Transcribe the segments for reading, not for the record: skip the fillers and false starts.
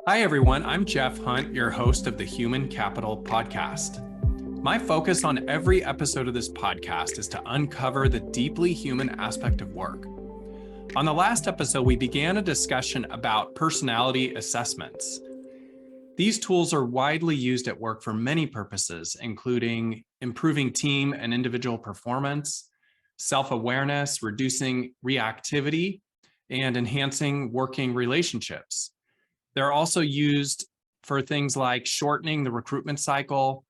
Hi, everyone. I'm Jeff Hunt, your host of the Human Capital Podcast. My focus on every episode of this podcast is to uncover the deeply human aspect of work. On the last episode, we began a discussion about personality assessments. These tools are widely used at work for many purposes, including improving team and individual performance, self-awareness, reducing reactivity, and enhancing working relationships. They're also used for things like shortening the recruitment cycle,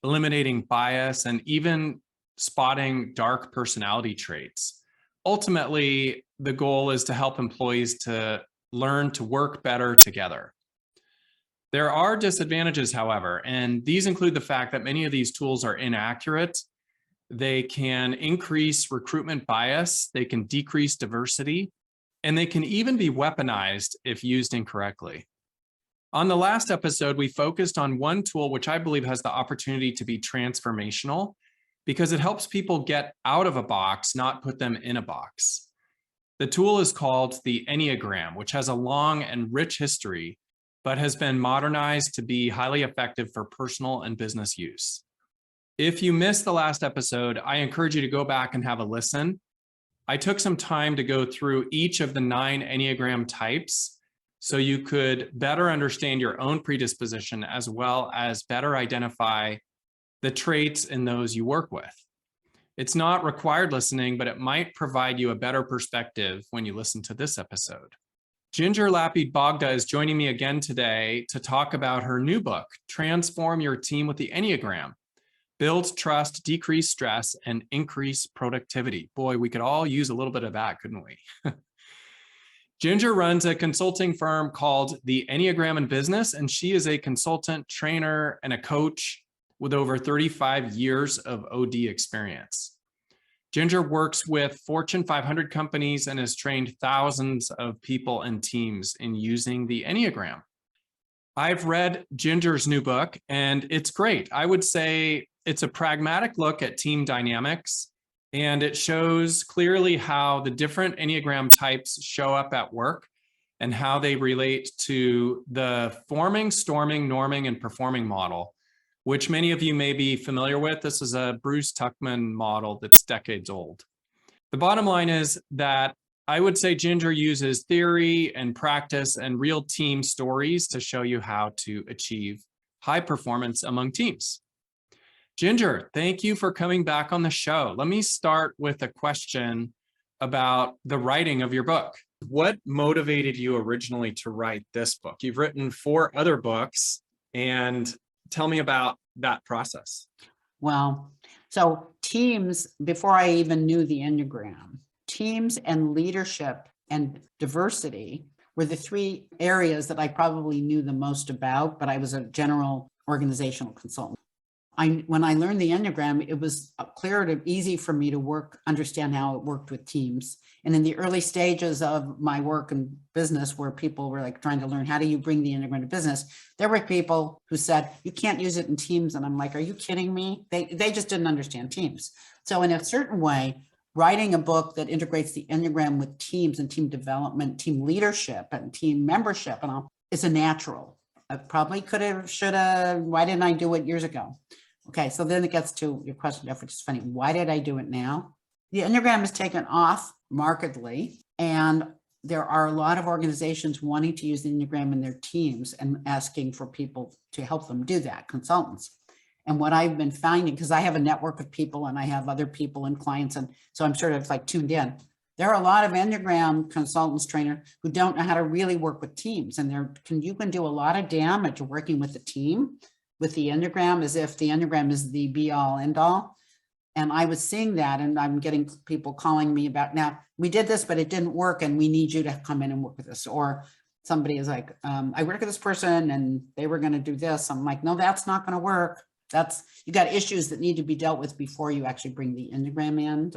eliminating bias, and even spotting dark personality traits. Ultimately, the goal is to help employees to learn to work better together. There are disadvantages, however, and these include the fact that many of these tools are inaccurate. They can increase recruitment bias, they can decrease diversity, and they can even be weaponized if used incorrectly. On the last episode, we focused on one tool which I believe has the opportunity to be transformational because it helps people get out of a box, not put them in a box. The tool is called the Enneagram, which has a long and rich history, but has been modernized to be highly effective for personal and business use. If you missed the last episode, I encourage you to go back and have a listen. I took some time to go through each of the 9 Enneagram types so you could better understand your own predisposition as well as better identify the traits in those you work with. It's not required listening, but it might provide you a better perspective when you listen to this episode. Ginger Lapid-Bogda is joining me again today to talk about her new book, Transform Your Team with the Enneagram. Build trust, decrease stress, and increase productivity. Boy, we could all use a little bit of that, couldn't we? Ginger runs a consulting firm called the Enneagram in Business, and she is a consultant, trainer, and a coach with over 35 years of OD experience. Ginger works with Fortune 500 companies and has trained thousands of people and teams in using the Enneagram. I've read Ginger's new book, and it's great. I would say it's a pragmatic look at team dynamics, and it shows clearly how the different Enneagram types show up at work and how they relate to the forming, storming, norming, and performing model, which many of you may be familiar with. This is a Bruce Tuckman model that's decades old. The bottom line is that I would say Ginger uses theory and practice and real team stories to show you how to achieve high performance among teams. Ginger, thank you for coming back on the show. Let me start with a question about the writing of your book. What motivated you originally to write this book? You've written 4 other books, and tell me about that process. Well, so teams, before I even knew the Enneagram, teams and leadership and diversity were the 3 areas that I probably knew the most about, but I was a general organizational consultant. When I learned the Enneagram, it was clear and easy for me to understand how it worked with teams. And in the early stages of my work and business, where people were like trying to learn, how do you bring the Enneagram to business? There were people who said, you can't use it in teams. And I'm like, are you kidding me? They just didn't understand teams. So in a certain way, writing a book that integrates the Enneagram with teams and team development, team leadership and team membership and all is a natural. I probably could have, should have, why didn't I do it years ago? Okay, so then it gets to your question, Jeff, which is funny. Why did I do it now? The Enneagram has taken off markedly, and there are a lot of organizations wanting to use the Enneagram in their teams and asking for people to help them do that, consultants. And what I've been finding, because I have a network of people and I have other people and clients, and so I'm sort of like tuned in. There are a lot of Enneagram consultants, trainers who don't know how to really work with teams, and you can do a lot of damage working with a team with the Enneagram, as if the Enneagram is the be all end all. And I was seeing that, and I'm getting people calling me about, now we did this, but it didn't work, and we need you to come in and work with us. Or somebody is like, I work with this person and they were going to do this. I'm like, no, that's not going to work. You got issues that need to be dealt with before you actually bring the Enneagram in.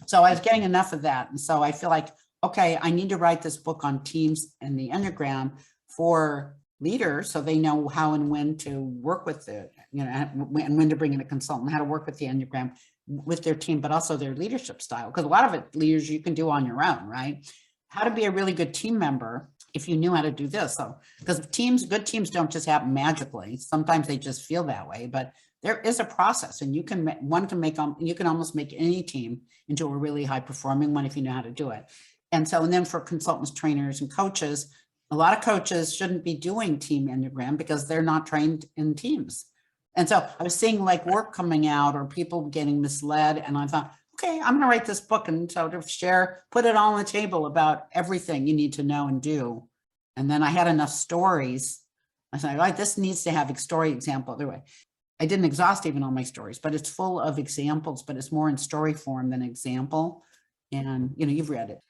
So I was getting enough of that. And so I feel like, okay, I need to write this book on teams and the Enneagram for leaders, so they know how and when to work with it, and when to bring in a consultant, how to work with the Enneagram with their team, but also their leadership style. Because a lot of it, leaders, you can do on your own, right? How to be a really good team member if you knew how to do this. So, because good teams don't just happen magically. Sometimes they just feel that way, but there is a process, and you can almost make any team into a really high performing one if you know how to do it. And then for consultants, trainers, and coaches, a lot of coaches shouldn't be doing team Enneagram because they're not trained in teams. And so I was seeing like work coming out or people getting misled. And I thought, okay, I'm going to write this book and sort of put it all on the table about everything you need to know and do. And then I had enough stories. I said, right, this needs to have a story example. Otherwise, I didn't exhaust even all my stories, but it's full of examples, but it's more in story form than example. And, you've read it.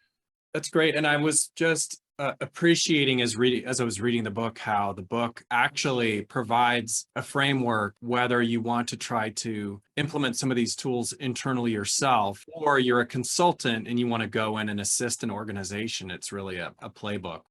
That's great. And I was just appreciating as I was reading the book, how the book actually provides a framework, whether you want to try to implement some of these tools internally yourself, or you're a consultant and you want to go in and assist an organization. It's really a playbook.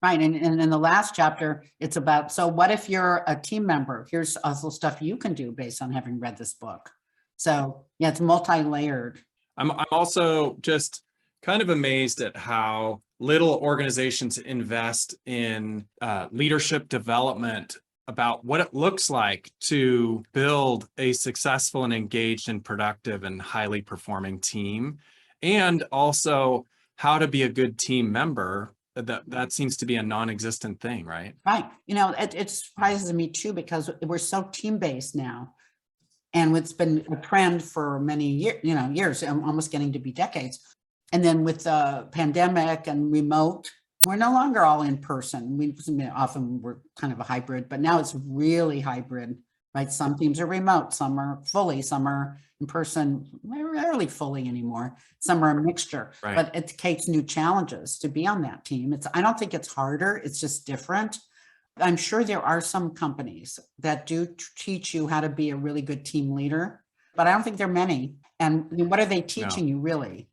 Right. And in the last chapter, it's about, so what if you're a team member? Here's also stuff you can do based on having read this book. So yeah, it's multi-layered. I'm also just kind of amazed at how little organizations invest in leadership development about what it looks like to build a successful and engaged and productive and highly performing team, and also how to be a good team member. That seems to be a non-existent thing, right? Right. It surprises me too, because we're so team-based now. And it's been a trend for many years, almost getting to be decades. And then with the pandemic and remote, we're no longer all in person. Often we're kind of a hybrid, but now it's really hybrid, right? Some teams are remote, some are fully, some are in person, rarely fully anymore. Some are a mixture, right. But it creates new challenges to be on that team. I don't think it's harder, it's just different. I'm sure there are some companies that do teach you how to be a really good team leader, but I don't think there are many. And what are they teaching you really?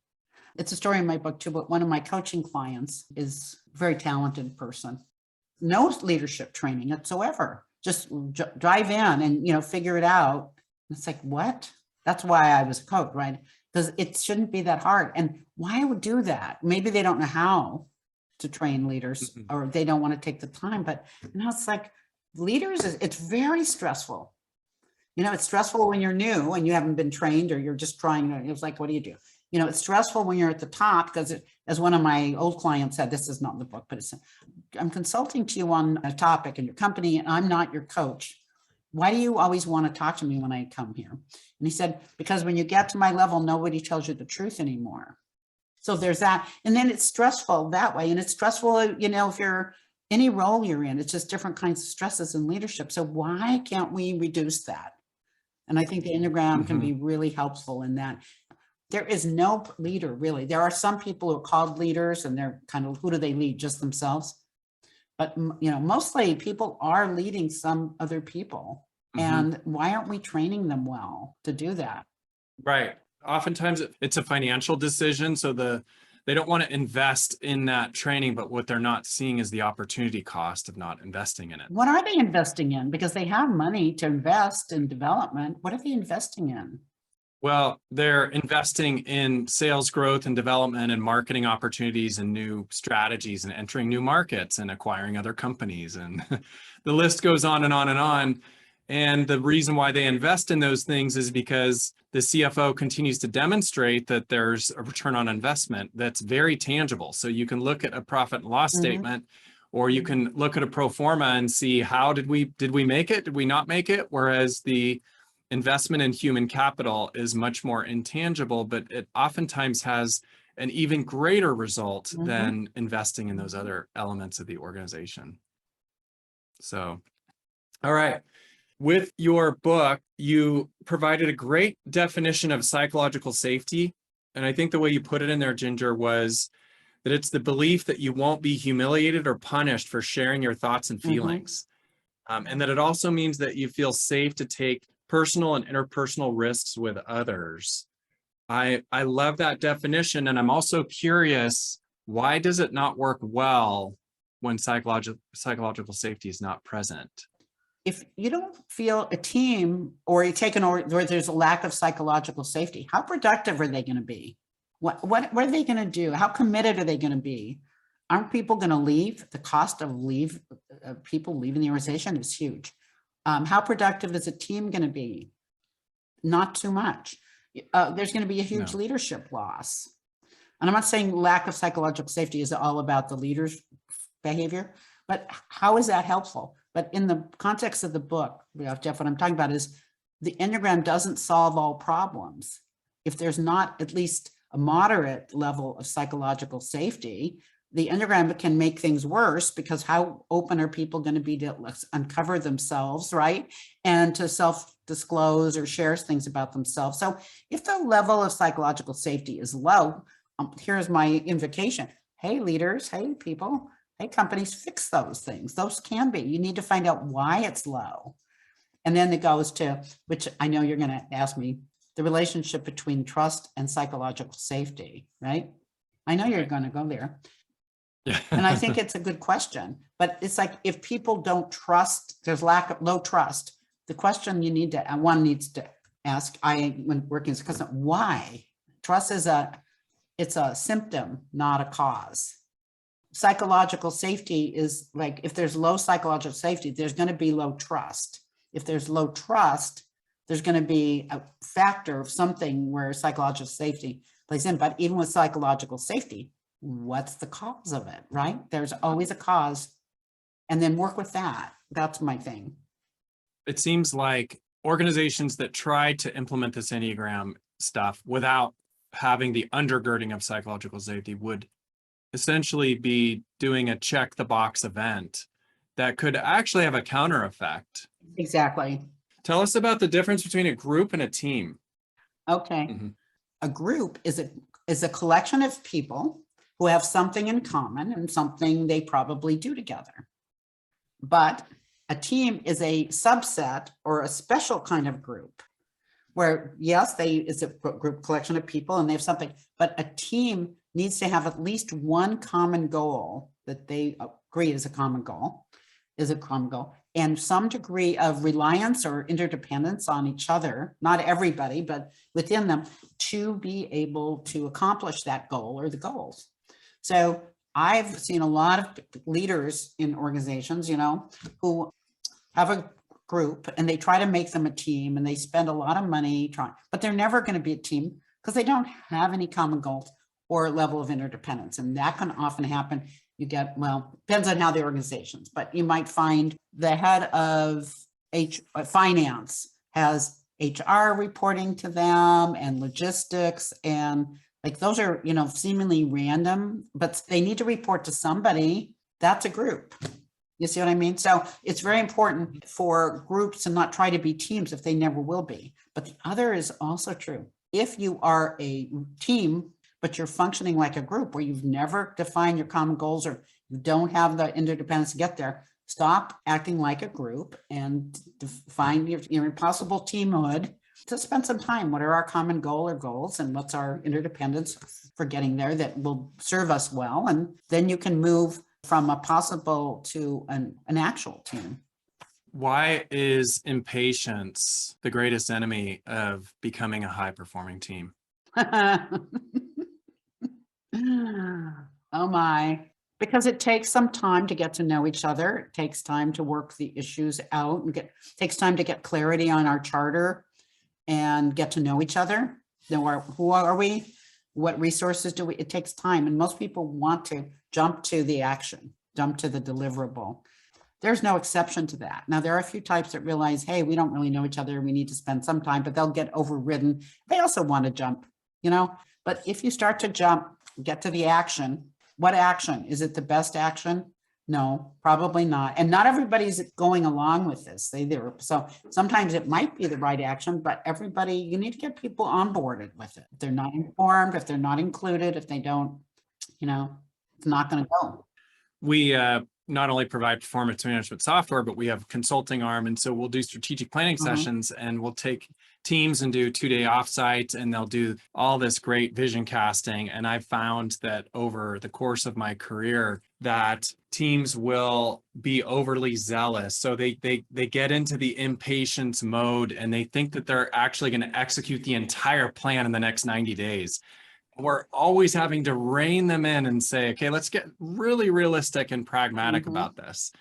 It's a story in my book too, but one of my coaching clients is a very talented person. No leadership training whatsoever. Just dive in and, figure it out. It's like, what? That's why I was a coach, right? Because it shouldn't be that hard. And why would do that? Maybe they don't know how to train leaders, or they don't want to take the time. But it's like leaders, it's very stressful. It's stressful when you're new and you haven't been trained, or you're just trying. It's like, what do you do? It's stressful when you're at the top, because as one of my old clients said, this is not in the book, but I'm consulting to you on a topic in your company and I'm not your coach. Why do you always want to talk to me when I come here? And he said, because when you get to my level, nobody tells you the truth anymore. So there's that. And then it's stressful that way. And it's stressful, if you're any role you're in, it's just different kinds of stresses in leadership. So why can't we reduce that? And I think the Enneagram can be really helpful in that. There is no leader, really. There are some people who are called leaders, and they're kind of, who do they lead? Just themselves. But, mostly people are leading some other people. And why aren't we training them well to do that? Right. Oftentimes it's a financial decision. So they don't want to invest in that training, but what they're not seeing is the opportunity cost of not investing in it. What are they investing in? Because they have money to invest in development. What are they investing in? Well, they're investing in sales growth and development and marketing opportunities and new strategies and entering new markets and acquiring other companies. And the list goes on and on and on. And the reason why they invest in those things is because the CFO continues to demonstrate that there's a return on investment that's very tangible. So you can look at a profit and loss statement, or you can look at a pro forma and see, how did we make it? Did we not make it? Whereas the investment in human capital is much more intangible, but it oftentimes has an even greater result than investing in those other elements of the organization. So, all right. With your book, you provided a great definition of psychological safety. And I think the way you put it in there, Ginger, was that it's the belief that you won't be humiliated or punished for sharing your thoughts and feelings. And that it also means that you feel safe to take personal and interpersonal risks with others. I love that definition. And I'm also curious, why does it not work well when psychological safety is not present? If you don't feel a team, or you take or there's a lack of psychological safety, how productive are they going to be? What are they going to do? How committed are they going to be? aren't people going to leave? The cost of people leaving the organization is huge. How productive is a team going to be? Not too much. There's going to be a huge leadership loss. And I'm not saying lack of psychological safety is all about the leader's behavior, but how is that helpful? But in the context of the book, Jeff, what I'm talking about is the Enneagram doesn't solve all problems. If there's not at least a moderate level of psychological safety, the Enneagram can make things worse, because how open are people going to be to uncover themselves, right? And to self-disclose or share things about themselves. So if the level of psychological safety is low, here's my invitation. Hey, leaders, hey, people, hey, companies, fix those things. Those can be. You need to find out why it's low. And then it goes to, which I know you're going to ask me, the relationship between trust and psychological safety, right? I know you're going to go there. Yeah. And I think it's a good question, but it's like, if people don't trust, there's low trust. The question one needs to ask, when working as a consultant, why? Trust is it's a symptom, not a cause. Psychological safety is like, if there's low psychological safety, there's going to be low trust. If there's low trust, there's going to be a factor of something where psychological safety plays in. But even with psychological safety, what's the cause of it, right? There's always a cause, and then work with that. That's my thing. It seems like organizations that try to implement this Enneagram stuff without having the undergirding of psychological safety would essentially be doing a check the box event that could actually have a counter effect. Exactly. Tell us about the difference between a group and a team. Okay. Mm-hmm. A group is a collection of people who have something in common and something they probably do together. But a team is a subset or a special kind of group where, yes, it's a group collection of people and they have something, but a team needs to have at least one common goal that they agree is a common goal, and some degree of reliance or interdependence on each other, not everybody, but within them, to be able to accomplish that goal or the goals. So I've seen a lot of leaders in organizations, who have a group and they try to make them a team and they spend a lot of money trying, but they're never going to be a team because they don't have any common goals or level of interdependence. And that can often happen. You get, depends on how the organizations, but you might find the head of finance has HR reporting to them and logistics, and like those are, seemingly random, but they need to report to somebody. That's a group. You see what I mean? So it's very important for groups to not try to be teams if they never will be. But the other is also true. If you are a team, but you're functioning like a group where you've never defined your common goals or you don't have the interdependence to get there, stop acting like a group and define your impossible teamhood. To spend some time. What are our common goal or goals, and what's our interdependence for getting there that will serve us well? And then you can move from a possible to an actual team. Why is impatience the greatest enemy of becoming a high-performing team? Oh my. Because it takes some time to get to know each other. It takes time to work the issues out and takes time to get clarity on our charter and get to know each other. Who are we? What resources do we? It takes time. And most people want to jump to the action, jump to the deliverable. There's no exception to that. Now, there are a few types that realize, hey, we don't really know each other. We need to spend some time, but they'll get overridden. They also want to jump, But if you start to jump, get to the action, what action? Is it the best action? No, probably not. And not everybody's going along with this. So sometimes it might be the right action, but you need to get people onboarded with it. If they're not informed, if they're not included, if they don't, it's not going to go. We not only provide performance management software, but we have a consulting arm. And so we'll do strategic planning sessions, and we'll take teams and do 2-day offsites, and they'll do all this great vision casting. And I've found that over the course of my career that teams will be overly zealous. So they get into the impatience mode and they think that they're actually going to execute the entire plan in the next 90 days. we're always having to rein them in and say, okay, let's get really realistic and pragmatic about this.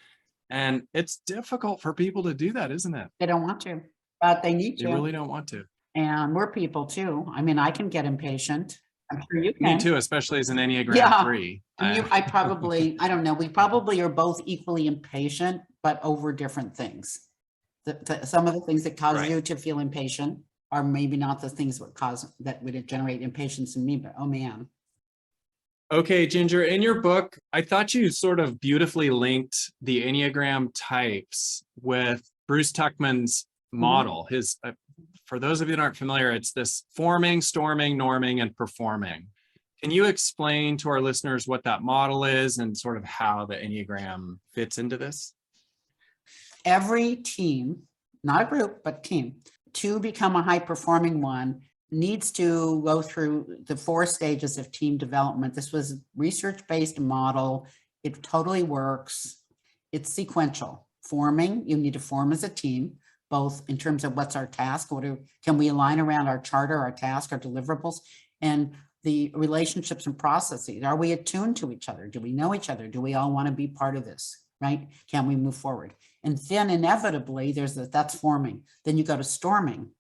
And it's difficult for people to do that, isn't it? They don't want to, but they need They to. really don't want to. And we're people too. I mean, I can get impatient. I'm sure you Me can. too, especially as an Enneagram 3. And I don't know, we probably are both equally impatient, but over different things. Some of the things that cause you to feel impatient are maybe not the things that would generate impatience in me, but oh man. Okay, Ginger, in your book, I thought you sort of beautifully linked the Enneagram types with Bruce Tuckman's model. His, for those of you that aren't familiar, it's this forming, storming, norming, and performing. Can you explain to our listeners what that model is and sort of how the Enneagram fits into this? Every team, not a group, but team, to become a high-performing one needs to go through the 4 stages of team development. This was a research-based model. It totally works. It's sequential. Forming, you need to form as a team, both in terms of what's our task, can we align around our charter, our task, our deliverables, and the relationships and processes. Are we attuned to each other? Do we know each other? Do we all want to be part of this, right? Can we move forward? And then inevitably that's forming. Then you go to storming.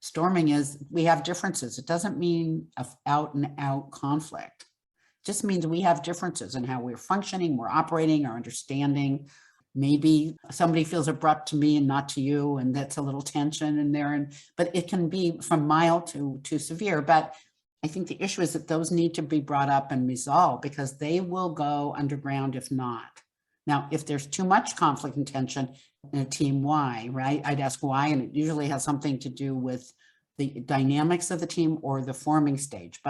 Storming is we have differences. It doesn't mean out and out conflict. It just means we have differences in how we're functioning, we're operating, our understanding. Maybe somebody feels abrupt to me and not to you, and that's a little tension in there. But it can be from mild to severe. But I think the issue is that those need to be brought up and resolved, because they will go underground if not. Now, if there's too much conflict and tension in a team, why, right? I'd ask why, and it usually has something to do with the dynamics of the team or the forming stage,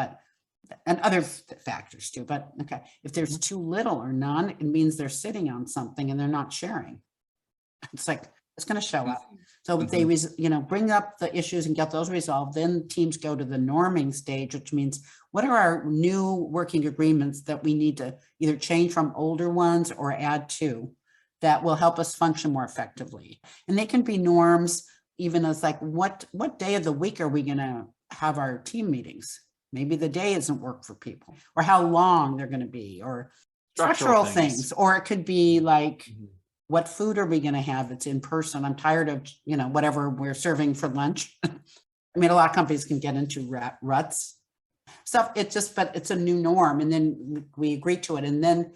and other factors too. But okay, if there's too little or none, it means they're sitting on something and they're not sharing. It's like, it's going to show up. So they, bring up the issues and get those resolved. Then teams go to the norming stage, which means what are our new working agreements that we need to either change from older ones or add to that will help us function more effectively. And they can be norms, even as like, what day of the week are we going to have our team meetings? Maybe the day isn't work for people, or how long they're going to be, or structural things. Or it could be like, what food are we going to have that's in person? I'm tired of, whatever we're serving for lunch. I mean, a lot of companies can get into ruts stuff. But it's a new norm. And then we agree to it. And then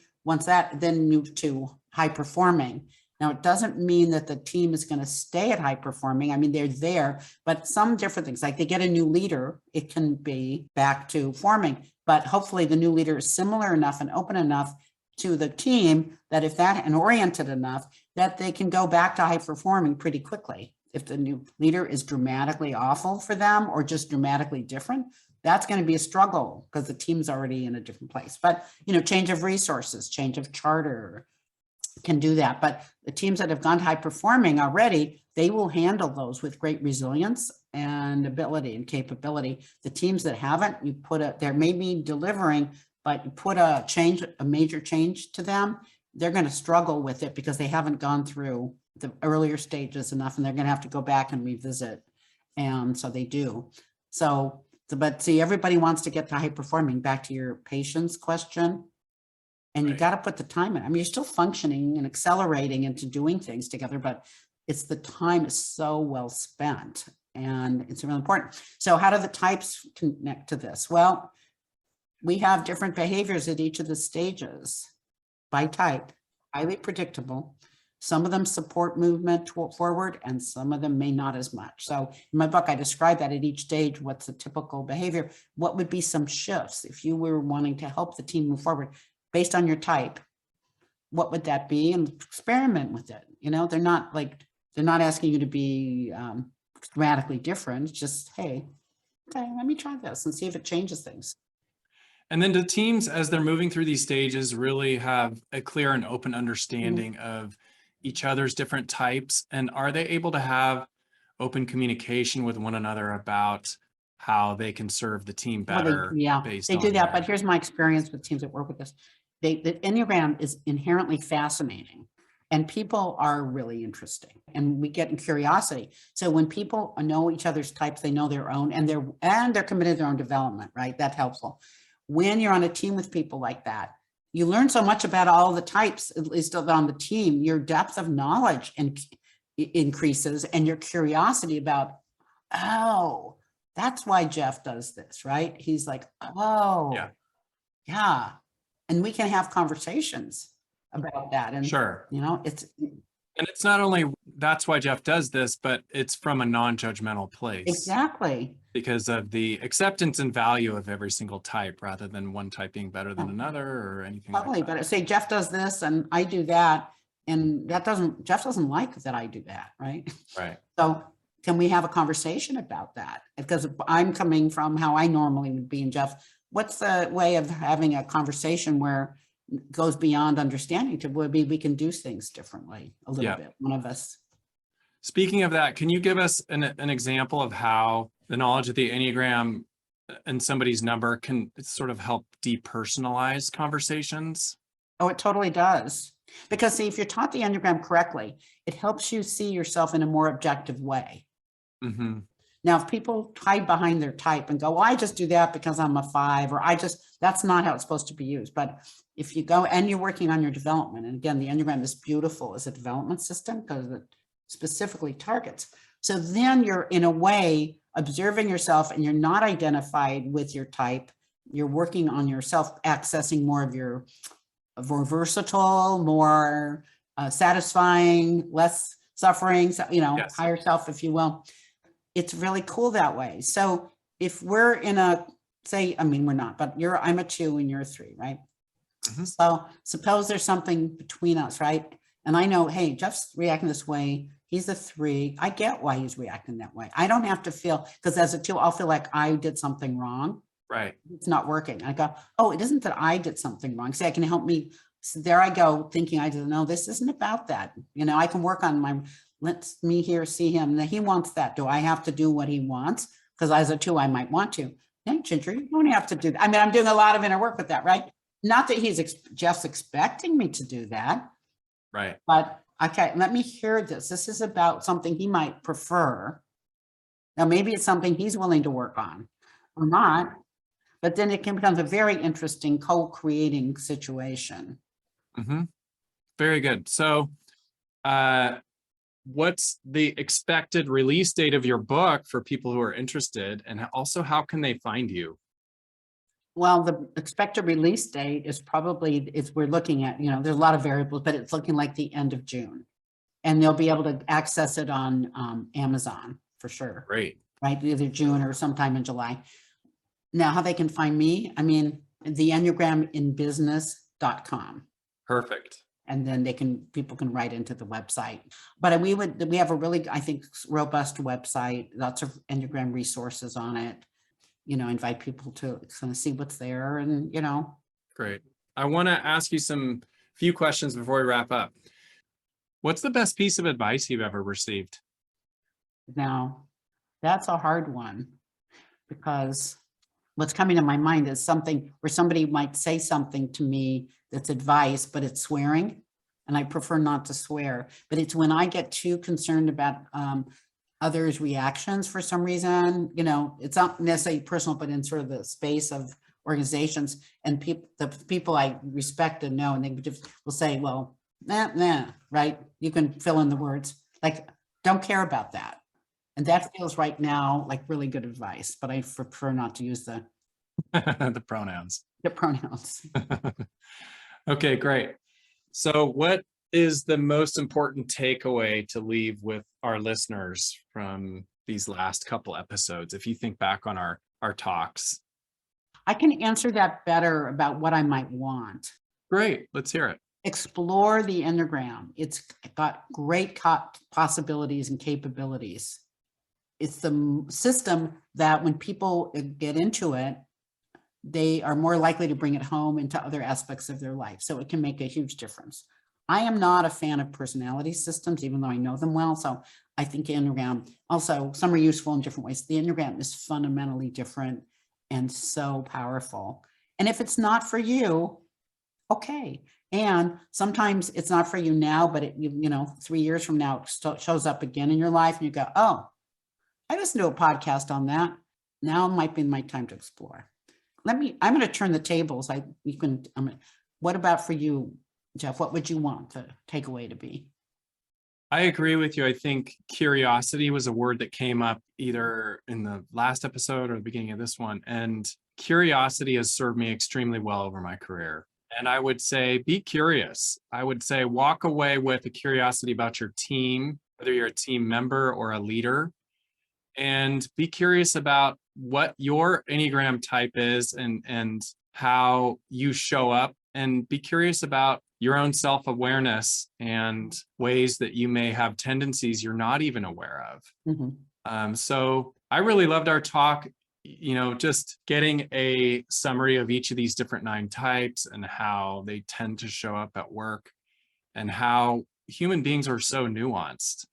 then move to high performing. Now, it doesn't mean that the team is going to stay at high performing. I mean, they're there, but some different things, like they get a new leader, it can be back to forming, but hopefully the new leader is similar enough and open enough to the team that and oriented enough that they can go back to high performing pretty quickly. If the new leader is dramatically awful for them or just dramatically different, that's going to be a struggle because the team's already in a different place. But, change of resources, change of charter can do that. But the teams that have gone to high performing already, they will handle those with great resilience and ability and capability. The teams that haven't, they're maybe delivering, but you put a major change to them, they're going to struggle with it because they haven't gone through the earlier stages enough, and they're going to have to go back and revisit. And so they do. But see, everybody wants to get to high performing. Back to your patience question. And you got to put the time in. I mean, you're still functioning and accelerating into doing things together, but it's the time is so well spent, and it's really important. So how do the types connect to this? Well, we have different behaviors at each of the stages by type, highly predictable. Some of them support movement forward, and some of them may not as much. So in my book, I describe that at each stage, what's a typical behavior? What would be some shifts if you were wanting to help the team move forward based on your type? What would that be? And experiment with it. They're not asking you to be dramatically different. It's just, hey, okay, let me try this and see if it changes things. And then do teams, as they're moving through these stages, really have a clear and open understanding of each other's different types? And are they able to have open communication with one another about how they can serve the team better? They do that. But here's my experience with teams that work with this. The Enneagram is inherently fascinating. And people are really interesting, and we get in curiosity. So when people know each other's types, they know their own, and they're committed to their own development, right? That's helpful. When you're on a team with people like that, you learn so much about all the types, at least on the team. Your depth of knowledge increases, and your curiosity about, oh, that's why Jeff does this, right? He's like, oh, yeah. And we can have conversations about that. And, Sure. and it's not only that's why Jeff does this, but it's from a non-judgmental place. Exactly. Because of the acceptance and value of every single type, rather than one type being better than another or anything like that. But I say Jeff does this and I do that. And Jeff doesn't like that I do that, right? Right. So can we have a conversation about that? Because I'm coming from how I normally would be, and Jeff, what's the way of having a conversation where it goes beyond understanding to where we can do things differently a little bit, one of us. Speaking of that, can you give us an example of how the knowledge of the Enneagram and somebody's number can sort of help depersonalize conversations? Oh, it totally does. Because see, if you're taught the Enneagram correctly, it helps you see yourself in a more objective way. Mm-hmm. Now, if people hide behind their type and go, well, I just do that because I'm a 5, or that's not how it's supposed to be used. But if you go and you're working on your development, and again, the Enneagram is beautiful as a development system because it specifically targets. So then you're in a way observing yourself, and you're not identified with your type. You're working on yourself, accessing more of your more versatile, more satisfying, less suffering, Yes. higher self, if you will. It's really cool that way. So if we're in a, we're not, but I'm a 2 and you're a 3, right? Mm-hmm. So suppose there's something between us, right? And I know, hey, Jeff's reacting this way. He's a 3. I get why he's reacting that way. I don't have to feel, because as a 2, I'll feel like I did something wrong. Right. It's not working. I go, oh, it isn't that I did something wrong. See, I can help me. So there I go thinking I didn't know, this isn't about that. I can work on let's me here, see him. He wants that. Do I have to do what he wants? Because as a 2, I might want to. No, Ginger, you don't have to do that. I mean, I'm doing a lot of inner work with that, right? Not that Jeff's expecting me to do that. Right. But okay, let me hear this. This is about something he might prefer. Now, maybe it's something he's willing to work on or not, but then it can become a very interesting co-creating situation. Mm-hmm. Very good. So, what's the expected release date of your book for people who are interested, and also how can they find you? Well, the expected release date is we're looking at, there's a lot of variables, but it's looking like the end of June, and they'll be able to access it on Amazon for sure. Great. Right, either June or sometime in July. Now, how they can find me, the enneagraminbusiness.com. Perfect. And then people can write into the website. But we have a really, I think, robust website, lots of Enneagram resources on it. Invite people to kind of see what's there, and Great. I want to ask you few questions before we wrap up. What's the best piece of advice you've ever received? Now, that's a hard one, because what's coming to my mind is something where somebody might say something to me that's advice, but it's swearing. And I prefer not to swear, but it's when I get too concerned about others' reactions for some reason, it's not necessarily personal, but in sort of the space of organizations and the people I respect and know, and they just will say, well, nah, right? You can fill in the words, like, don't care about that. And that feels right now like really good advice, but I prefer not to use the the pronouns. The pronouns. Okay, great. So what is the most important takeaway to leave with our listeners from these last couple episodes, if you think back on our talks? I can answer that better about what I might want. Great, let's hear it. Explore the Enneagram. It's got great possibilities and capabilities. It's the system that when people get into it, they are more likely to bring it home into other aspects of their life. So it can make a huge difference. I am not a fan of personality systems, even though I know them well. So I think Enneagram, also some are useful in different ways. The Enneagram is fundamentally different and so powerful. And if it's not for you, okay. And sometimes it's not for you now, but 3 years from now, it shows up again in your life and you go, oh, I listened to a podcast on that. Now might be my time to explore. I'm going to turn the tables. What about for you, Jeff? What would you want the takeaway to be? I agree with you. I think curiosity was a word that came up either in the last episode or the beginning of this one. And curiosity has served me extremely well over my career. And I would say, be curious. I would say, walk away with a curiosity about your team, whether you're a team member or a leader, and be curious about what your Enneagram type is and how you show up, and be curious about your own self-awareness and ways that you may have tendencies you're not even aware of. Mm-hmm. So I really loved our talk, just getting a summary of each of these different 9 types and how they tend to show up at work and how human beings are so nuanced.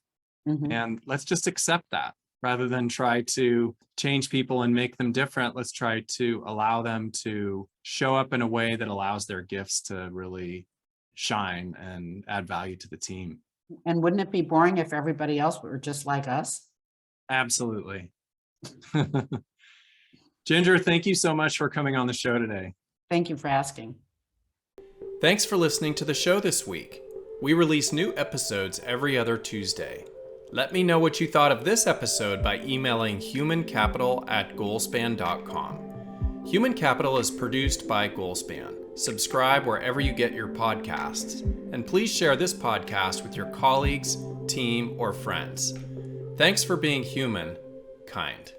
Mm-hmm. And let's just accept that rather than try to change people and make them different. Let's try to allow them to show up in a way that allows their gifts to really shine and add value to the team. And wouldn't it be boring if everybody else were just like us? Absolutely. Ginger, thank you so much for coming on the show today. Thank you for asking. Thanks for listening to the show this week. We release new episodes every other Tuesday. Let me know what you thought of this episode by emailing humancapital@goalspan.com. Human Capital is produced by Goalspan. Subscribe wherever you get your podcasts. And please share this podcast with your colleagues, team, or friends. Thanks for being human, kind.